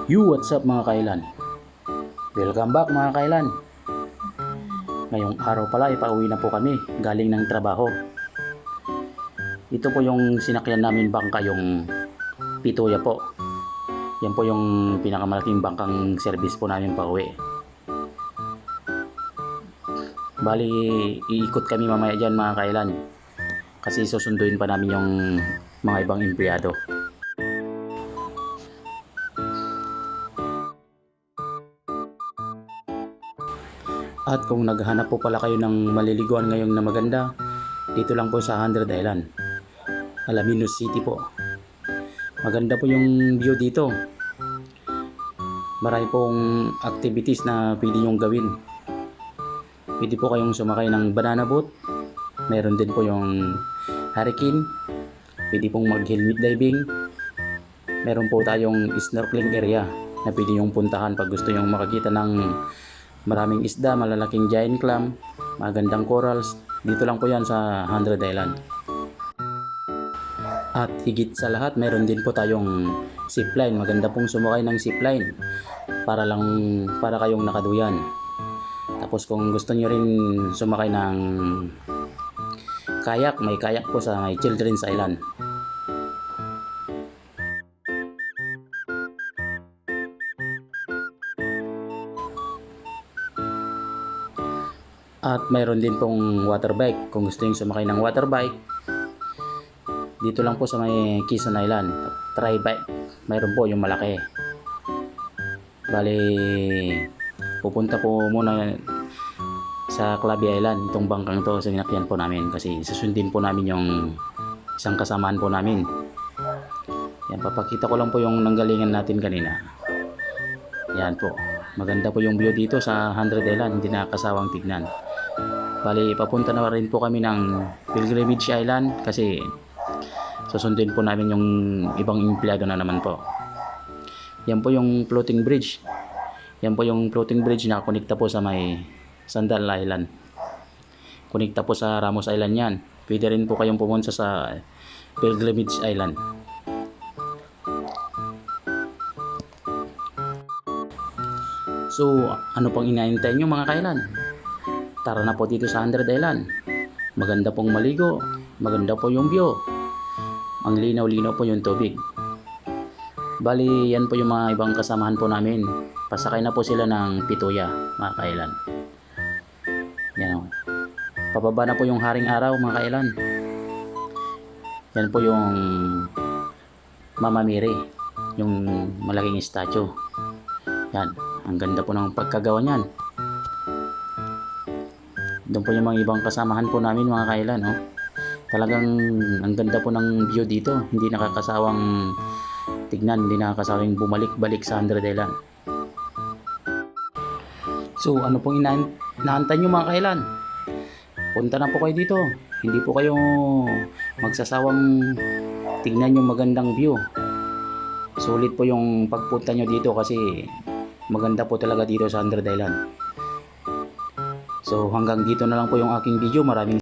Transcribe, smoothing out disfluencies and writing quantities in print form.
What's up mga kailan? Welcome back mga kailan. Ngayong araw pala ipauwi na po kami galing ng trabaho. Ito po yung sinakyan namin bangka, yung Pitoya po. Yan po yung pinakamalaking bangkang service po namin pauwi. Bali, iikot kami mamaya dyan mga kailan. Kasi susunduin pa namin yung mga ibang empleyado. At kung naghahanap po pala kayo ng maliliguan ngayong na maganda, dito lang po sa 100 Island, Alaminos City po. Maganda po yung view dito. Marami pong activities na pwede nyong gawin. Pwede po kayong sumakay ng banana boat. Meron din po yung hurricane. Pwede pong mag-helmet diving. Meron po tayong snorkeling area na pwede nyong puntahan pag gusto nyong makakita ng maraming isda, malalaking giant clam, magandang corals. Dito lang po yan sa 100 Island. At higit sa lahat, meron din po tayong zipline. Maganda pong sumakay ng zipline para kayong nakaduyan. Tapos kung gusto nyo rin sumakay ng kayak, may kayak po sa may Children's Island. At mayroon din pong water bike. Kung gusto nyo sumakay ng water bike, dito lang po sa may Quezon Island, tri-bike. Mayroon po yung malaki. Bali, pupunta po muna sa Clavi Island itong bangkang to, sinakyan po namin kasi susundin po namin yung isang kasamaan po namin. Yan, papakita ko lang po yung nanggalingan natin kanina. Yan po, maganda po yung view dito sa 100 Island, hindi nakakasawang tignan. Bali, papunta na rin po kami ng Pilgrimage Island kasi susundin po namin yung ibang empleyado na naman po. Yan po yung floating bridge. Yan po yung floating bridge na konekta po sa may Sandal Island. Konekta po sa Ramos Island yan. Pwede rin po kayong pumunta sa Pilgrimage Island. So, ano pang inaantay nyo mga kailan? Tara na po dito sa 100 Island. Maganda pong maligo. Maganda po yung view. Ang linaw-linaw po yung tubig. Bali, yan po yung mga ibang kasamahan po namin. Pasakay na po sila ng Pitoya, mga kailan. Yan o. Pababa na po yung Haring Araw, mga kailan. Yan po yung Mama Mary, yung malaking statue. Yan, ang ganda po ng pagkagawa niyan. Doon po yung mga ibang kasamahan po namin, mga kailan. Oh. Talagang ang ganda po ng view dito. Hindi nakakasawang tignan, hindi nakakasawang bumalik-balik sa 100 Island. So, ano pong inaantay nyo mga kailan? Punta na po kayo dito. Hindi po kayo magsasawang tignan yung magandang view. Sulit po yung pagpunta nyo dito kasi maganda po talaga dito sa 100 Island. So hanggang dito na lang po yung aking video. Maraming